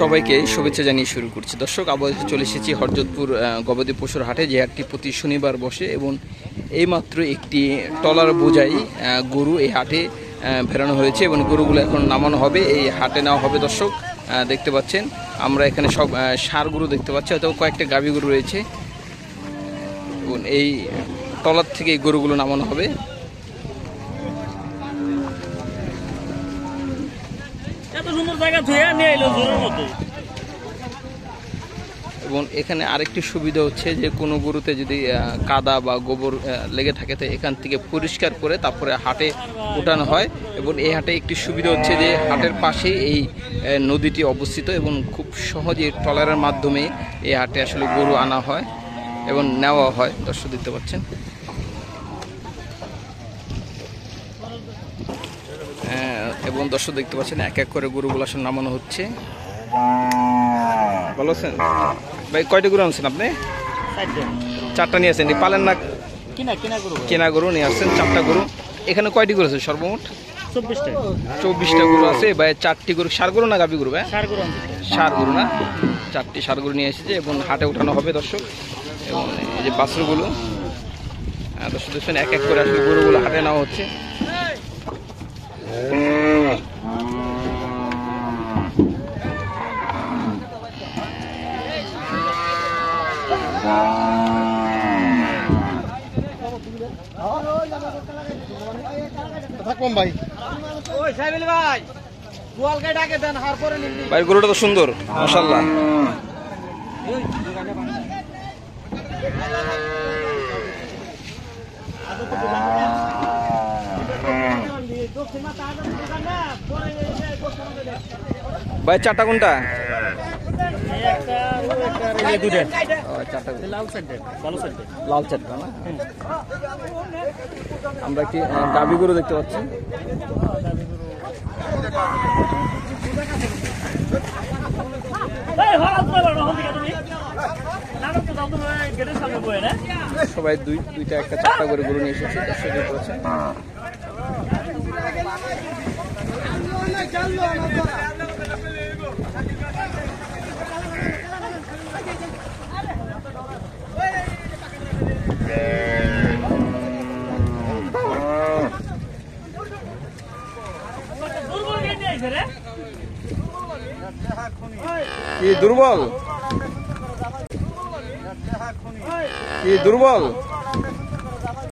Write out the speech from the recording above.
সবাইকে শুভেচ্ছা জানিয়ে শুরু করছি। দর্শক, আবার চলে এসেছি হরজতপুর গবাদি পশুর হাটে, যে হাটটি প্রতি শনিবার বসে এবং এইমাত্র একটি ট্রলার বোঝাই গরু এই হাটে ফেরানো হয়েছে এবং গরুগুলো এখন নামানো হবে, এই হাটে নেওয়া হবে। দর্শক দেখতে পাচ্ছেন আমরা এখানে সব ষাঁড় গরু দেখতে পাচ্ছি, হয়তো কয়েকটা গাভী গরু রয়েছে এবং এই ট্রলার থেকে এই গরুগুলো নামানো হবে। এবং এখানে আরেকটি সুবিধা হচ্ছে যে কোনো গরুতে যদি কাদা বা গোবর লেগে থাকে তো এখান থেকে পরিষ্কার করে তারপরে হাটে ওঠানো হয়। এবং এই হাটে একটি সুবিধা হচ্ছে যে হাটের পাশেই এই নদীটি অবস্থিত এবং খুব সহজে ট্রলারের মাধ্যমে এই হাটে আসলে গরু আনা হয় এবং নেওয়া হয়। দর্শক দেখতে পাচ্ছেন এবং দর্শক দেখতে পাচ্ছেন এক এক করে গরুগুলো আসলে নামানো হচ্ছে। ভালো আছেন ভাই? কয়টা গরু আনছেন আপনি? চারটা নিয়ে আসছেন। পালেন না? কেনা গরু নিয়ে আসছেন চারটা গরু। এখানে কয়টি গরু আছে সর্বমোট? 24টা গরু আছে ভাই। চারটি গরু ষাঁড় গরু না গাভী গরু? ভাই ষাঁড় গরু না, চারটি ষাঁড় গরু নিয়ে এসেছে এবং হাটে উঠানো হবে। দর্শক এবং এই যে বাছুরগুলো দর্শক দেখছেন এক এক করে আসলে গরুগুলো হাটে নেওয়া হচ্ছে। ভাই গরুটা তো সুন্দর মাশাআল্লাহ। ভাই চারটা কোনটা? লাল চারটা না? আমরা একটি গাভী গরু দেখতে পাচ্ছি। সবাই দুইটা একটা চারটা করে গরু নিয়ে এসেছে। দেখতে পাচ্ছেন কি দুর্বল?